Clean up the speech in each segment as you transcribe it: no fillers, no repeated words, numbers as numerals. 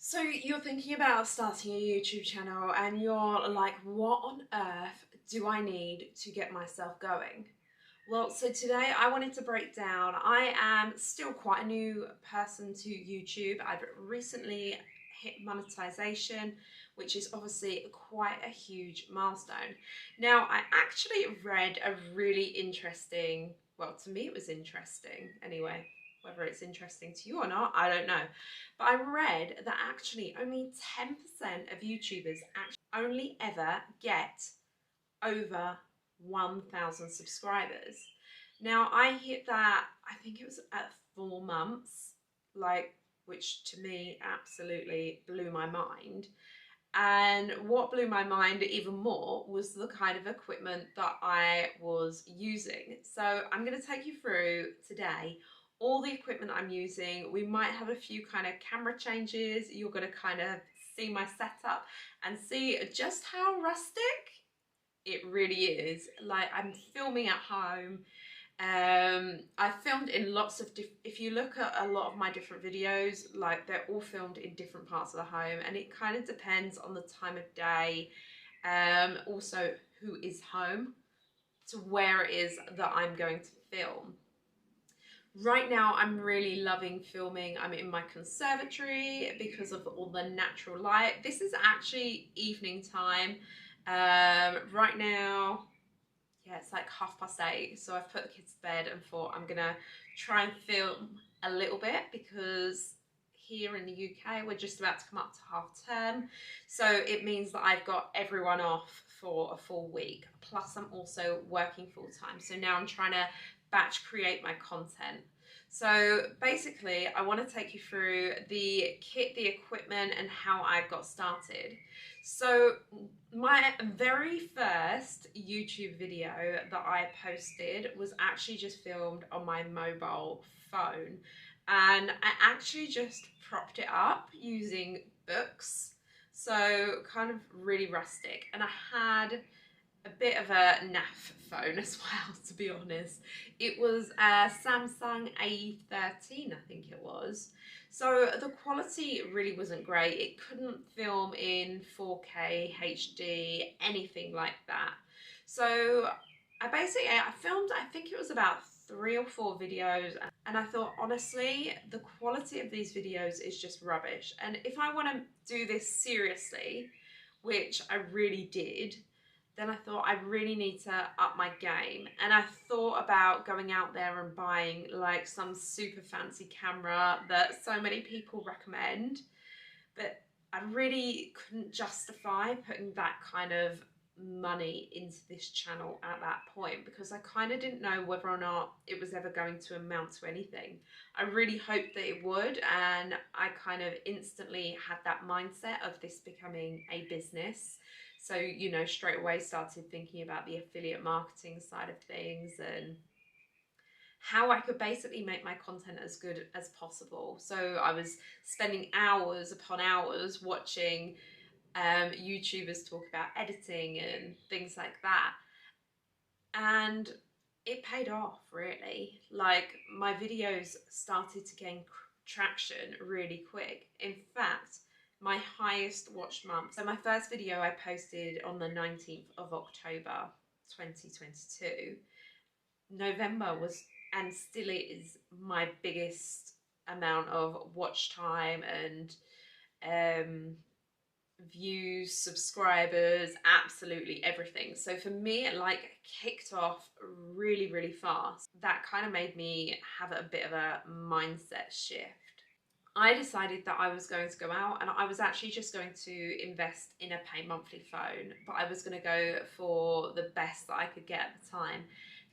So you're thinking about starting a YouTube channel and you're like, what on earth do I need to get myself going? Well, so today I wanted to break down, I am still quite a new person to YouTube. I've recently hit monetization, which is obviously quite a huge milestone. Now, I actually read a really interesting, well, to me it was interesting anyway. Whether it's interesting to you or not, I don't know. But I read that actually only 10% of YouTubers actually only ever get over 1,000 subscribers. Now I hit that, I think it was at 4 months, like, which to me absolutely blew my mind. And what blew my mind even more was the kind of equipment that I was using. So I'm going to take you through today all the equipment I'm using. We might have a few kind of camera changes. You're going to kind of see my setup and see just how rustic it really is. Like, I'm filming at home. I filmed in lots of if you look at a lot of my different videos, like, they're all filmed in different parts of the home, and it kind of depends on the time of day, also who is home, to where it is that I'm going to film. Right now I'm really loving filming. I'm in my conservatory because of all the natural light. This is actually evening time. Right now, yeah, it's like 8:30, so I've put the kids to bed and thought I'm gonna try and film a little bit, because here in the UK we're just about to come up to half term, so it means that I've got everyone off for a full week, plus I'm also working full time, so now I'm trying to batch create my content. So basically I want to take you through the kit, the equipment, and how I got started. So my very first YouTube video that I posted was actually just filmed on my mobile phone, and I actually just propped it up using books, so kind of really rustic, and I had a bit of a naff phone as well, to be honest. It was a Samsung A13, I think it was. So the quality really wasn't great. It couldn't film in 4K, HD, anything like that. So I filmed, I think it was about 3 or 4 videos, and I thought, honestly, the quality of these videos is just rubbish. And if I want to do this seriously, which I really did, then I thought I really need to up my game. And I thought about going out there and buying like some super fancy camera that so many people recommend, but I really couldn't justify putting that kind of money into this channel at that point, because I kind of didn't know whether or not it was ever going to amount to anything. I really hoped that it would, and I kind of instantly had that mindset of this becoming a business. So, you know, straight away started thinking about the affiliate marketing side of things and how I could basically make my content as good as possible. So I was spending hours upon hours watching YouTubers talk about editing and things like that. And it paid off, really. Like, my videos started to gain traction really quick. In fact, my highest watched month. So my first video I posted on the 19th of October 2022. November was, and still is, my biggest amount of watch time and views, subscribers, absolutely everything. So for me, it like kicked off really, really fast. That kind of made me have a bit of a mindset shift. I decided that I was going to go out and I was actually just going to invest in a pay monthly phone, but I was going to go for the best that I could get at the time.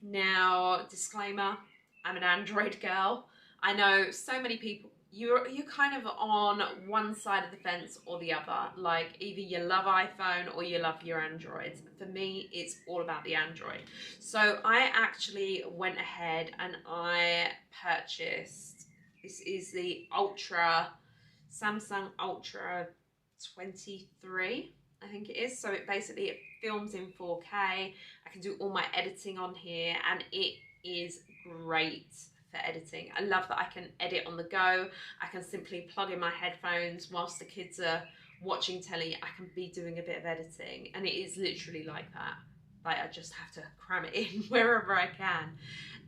Now, disclaimer, I'm an Android girl. I know so many people, you're kind of on one side of the fence or the other. Like, either you love iPhone or you love your Androids. For me, it's all about the Android. So I actually went ahead and I purchased, this is the Samsung Ultra 23, I think it is. So it films in 4K. I can do all my editing on here, and it is great for editing. I love that I can edit on the go. I can simply plug in my headphones whilst the kids are watching telly. I can be doing a bit of editing, and it is literally like that. Like, I just have to cram it in wherever I can.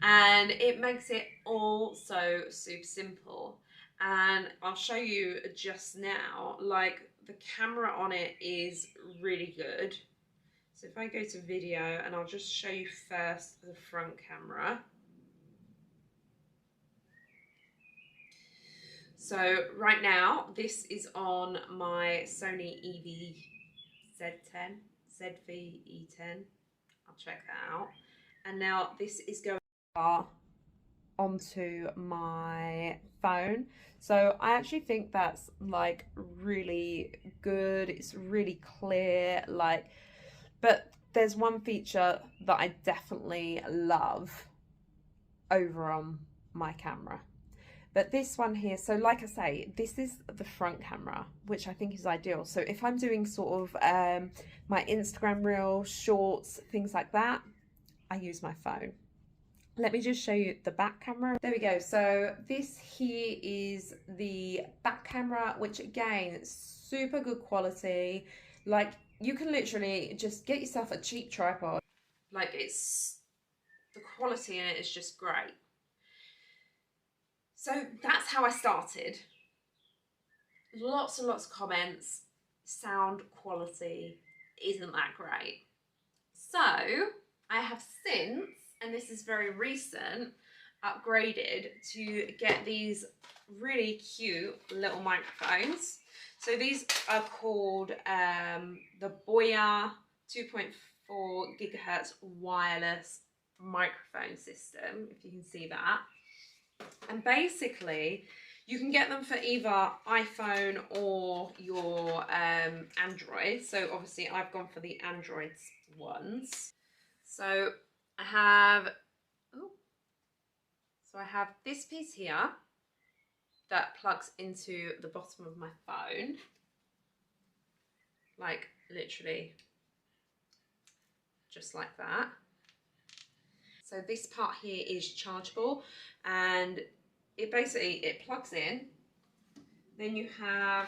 And it makes it all so super simple. And I'll show you just now, like, the camera on it is really good. So if I go to video, and I'll just show you first the front camera. So right now, this is on my Sony ZV-E10. I'll check that out. And now this is going onto my phone. So I actually think that's like really good. It's really clear, like, but there's one feature that I definitely love over on my camera. But this one here, so like I say, this is the front camera, which I think is ideal. So if I'm doing sort of my Instagram reel, shorts, things like that, I use my phone. Let me just show you the back camera. There we go. So this here is the back camera, which again, super good quality. Like, you can literally just get yourself a cheap tripod. Like, it's, the quality in it is just great. So that's how I started. Lots and lots of comments. Sound quality isn't that great. So I have since, and this is very recent, upgraded to get these really cute little microphones. So these are called the Boya 2.4 gigahertz wireless microphone system, if you can see that. And basically, you can get them for either iPhone or your Android. So obviously, I've gone for the Android ones. So I have, I have this piece here that plugs into the bottom of my phone, like literally just like that. So this part here is chargeable, and it basically, it plugs in. Then you have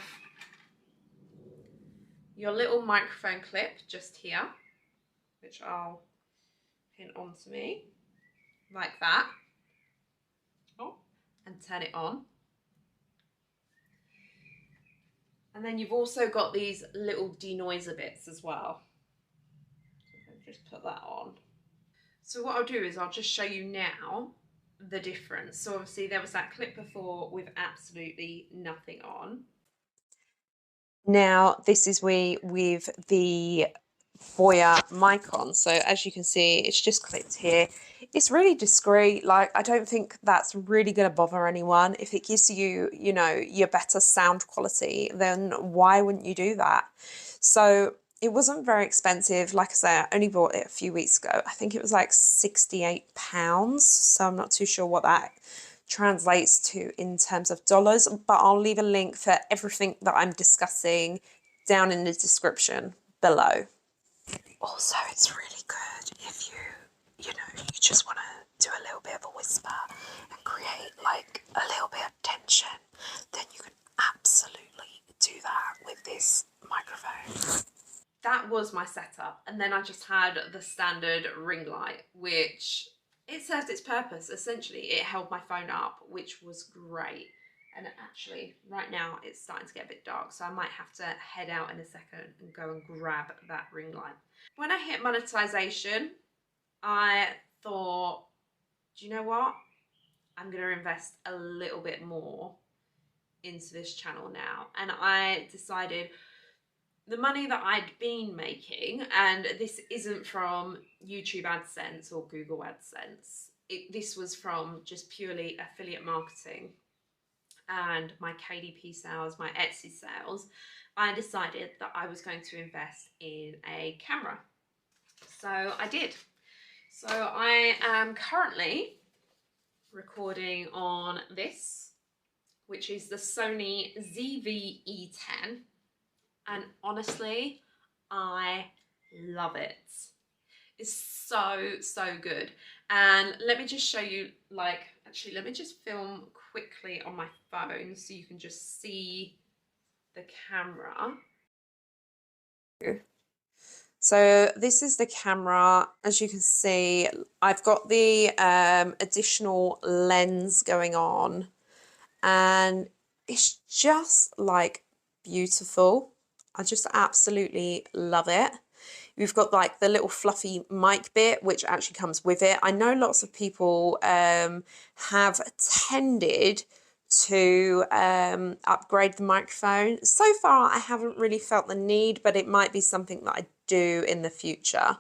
your little microphone clip just here, which I'll pin onto me like that. Oh, and turn it on. And then you've also got these little denoiser bits as well. So just put that on. So what I'll do is I'll just show you now the difference. So obviously there was that clip before with absolutely nothing on. Now this is with the Boya mic on. So as you can see, it's just clipped here. It's really discreet. Like, I don't think that's really going to bother anyone. If it gives you, you know, your better sound quality, then why wouldn't you do that? So it wasn't very expensive. Like I say, I only bought it a few weeks ago. I think it was like £68. So I'm not too sure what that translates to in terms of dollars, but I'll leave a link for everything that I'm discussing down in the description below. Also, it's really good if you just want to do a little bit of a whisper and create like a little bit of tension, then you can absolutely do that with this microphone. That was my setup, and then I just had the standard ring light, which it served its purpose. Essentially, it held my phone up, which was great. And actually, right now, it's starting to get a bit dark, so I might have to head out in a second and go and grab that ring light. When I hit monetization, I thought, do you know what? I'm going to invest a little bit more into this channel now. And I decided the money that I'd been making, and this isn't from YouTube AdSense or Google AdSense, this was from just purely affiliate marketing and my KDP sales, my Etsy sales. I decided that I was going to invest in a camera. So I did. So I am currently recording on this, which is the Sony ZV-E10. And honestly, I love it. is so good. And let me just show you, like, actually, let me just film quickly on my phone so you can just see the camera. So this is the camera. As you can see, I've got the additional lens going on, and it's just like beautiful. I just absolutely love it. We've got like the little fluffy mic bit, which actually comes with it. I know lots of people have tended to upgrade the microphone. So far, I haven't really felt the need, but it might be something that I do in the future.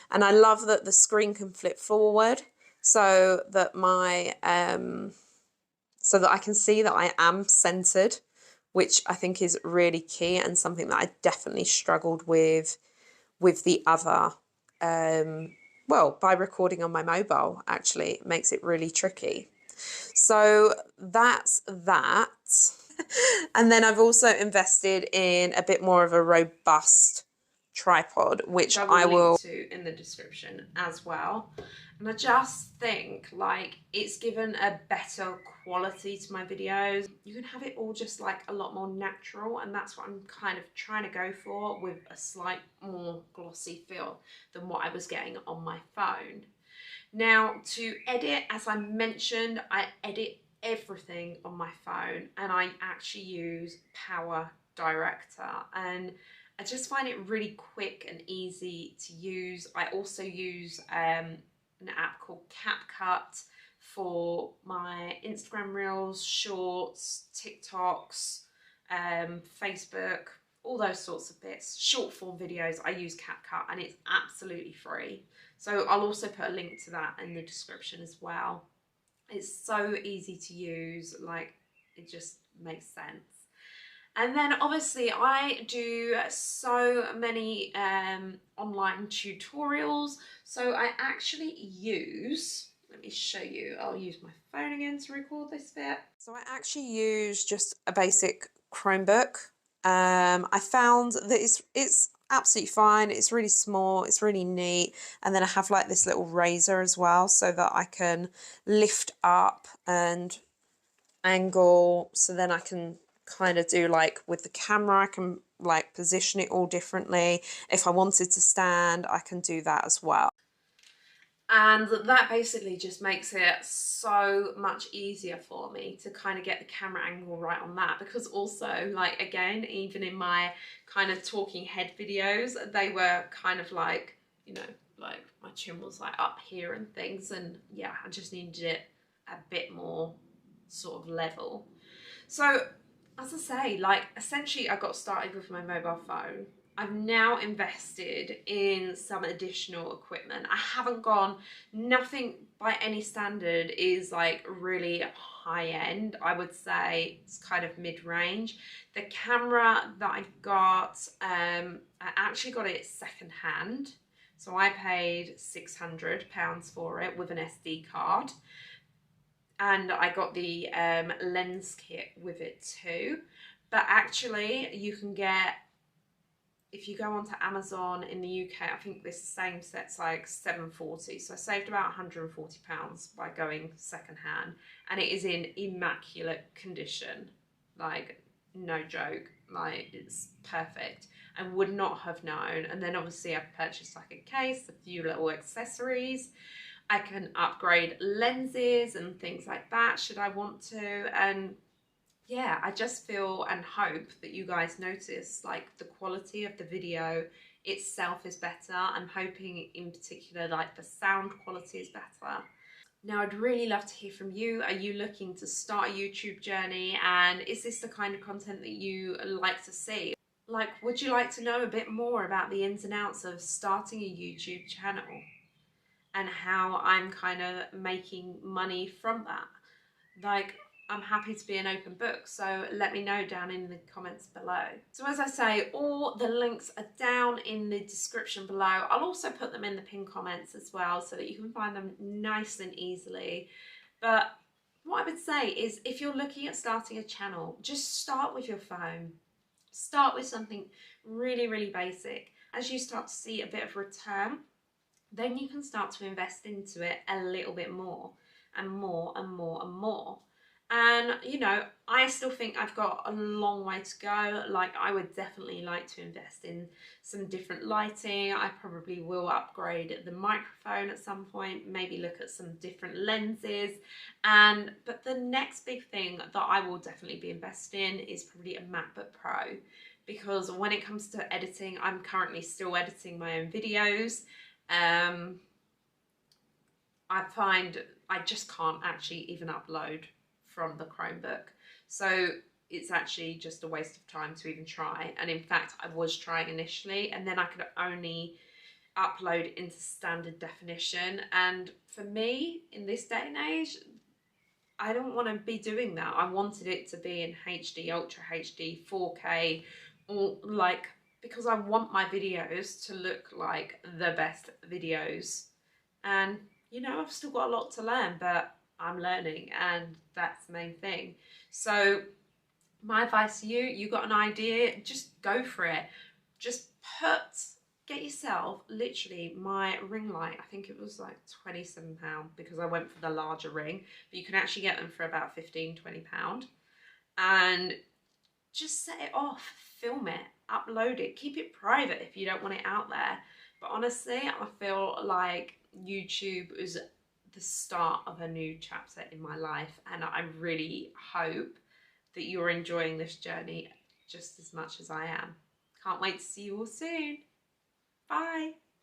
And I love that the screen can flip forward so that my so that I can see that I am centered, which I think is really key and something that I definitely struggled with the other, well, by recording on my mobile, actually, it makes it really tricky. So that's that. And then I've also invested in a bit more of a robust tripod, which I will link to in the description as well. And I just think like it's given a better quality to my videos. You can have it all just like a lot more natural, and that's what I'm kind of trying to go for, with a slight more glossy feel than what I was getting on my phone. Now, to edit, as I mentioned, I edit everything on my phone, and I actually use Power Director, and I just find it really quick and easy to use. I also use an app called CapCut for my Instagram Reels, Shorts, TikToks, Facebook, all those sorts of bits. Short form videos, I use CapCut, and it's absolutely free. So I'll also put a link to that in the description as well. It's so easy to use, like it just makes sense. And then obviously I do so many online tutorials. So I actually use, let me show you, I'll use my phone again to record this bit. So I actually use just a basic Chromebook. I found that it's absolutely fine. It's really small, it's really neat. And then I have like this little razor as well, so that I can lift up and angle, so then I can kind of do like with the camera, I can like position it all differently. If I wanted to stand, I can do that as well. And that basically just makes it so much easier for me to kind of get the camera angle right on that, because also, like, again, even in my kind of talking head videos, they were kind of like, you know, like my chin was like up here and things, and yeah, I just needed it a bit more sort of level. So as I say, like essentially I got started with my mobile phone. I've now invested in some additional equipment. I haven't gone, nothing by any standard is like really high end. I would say it's kind of mid-range. The camera that I've got, I actually got it second hand. So I paid £600 for it with an SD card. And I got the lens kit with it too. But actually you can get, if you go onto Amazon in the UK, I think this same set's like £7.40. So I saved about £140 by going second hand, and it is in immaculate condition. Like, no joke, like it's perfect. I would not have known. And then obviously I've purchased like a case, a few little accessories. I can upgrade lenses and things like that should I want to. And yeah, I just feel and hope that you guys notice like the quality of the video itself is better. I'm hoping in particular like the sound quality is better. Now I'd really love to hear from you. Are you looking to start a YouTube journey, and is this the kind of content that you like to see? Like, would you like to know a bit more about the ins and outs of starting a YouTube channel and how I'm kind of making money from that? Like, I'm happy to be an open book, so let me know down in the comments below. So as I say, all the links are down in the description below. I'll also put them in the pinned comments as well, so that you can find them nice and easily. But what I would say is, if you're looking at starting a channel, just start with your phone. Start with something really, really basic. As you start to see a bit of return, then you can start to invest into it a little bit more and more and more and more. And you know, I still think I've got a long way to go. Like, I would definitely like to invest in some different lighting. I probably will upgrade the microphone at some point, maybe look at some different lenses. But the next big thing that I will definitely be investing in is probably a MacBook Pro, because when it comes to editing, I'm currently still editing my own videos. I find I just can't actually even upload from the Chromebook. So it's actually just a waste of time to even try. And in fact, I was trying initially, and then I could only upload into standard definition. And for me, in this day and age, I don't want to be doing that. I wanted it to be in HD, Ultra HD, 4K, or like, because I want my videos to look like the best videos. And you know, I've still got a lot to learn, but I'm learning, and that's the main thing. So my advice to you, you got an idea, just go for it. Just get yourself, literally, my ring light, I think it was like £27 because I went for the larger ring, but you can actually get them for about £15–20. And just set it off, film it, upload it, keep it private if you don't want it out there. But honestly, I feel like YouTube is the start of a new chapter in my life, and I really hope that you're enjoying this journey just as much as I am. Can't wait to see you all soon. Bye.